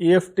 EFT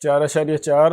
4.4،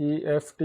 EFT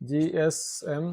GSM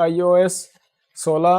iOS 16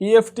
EFT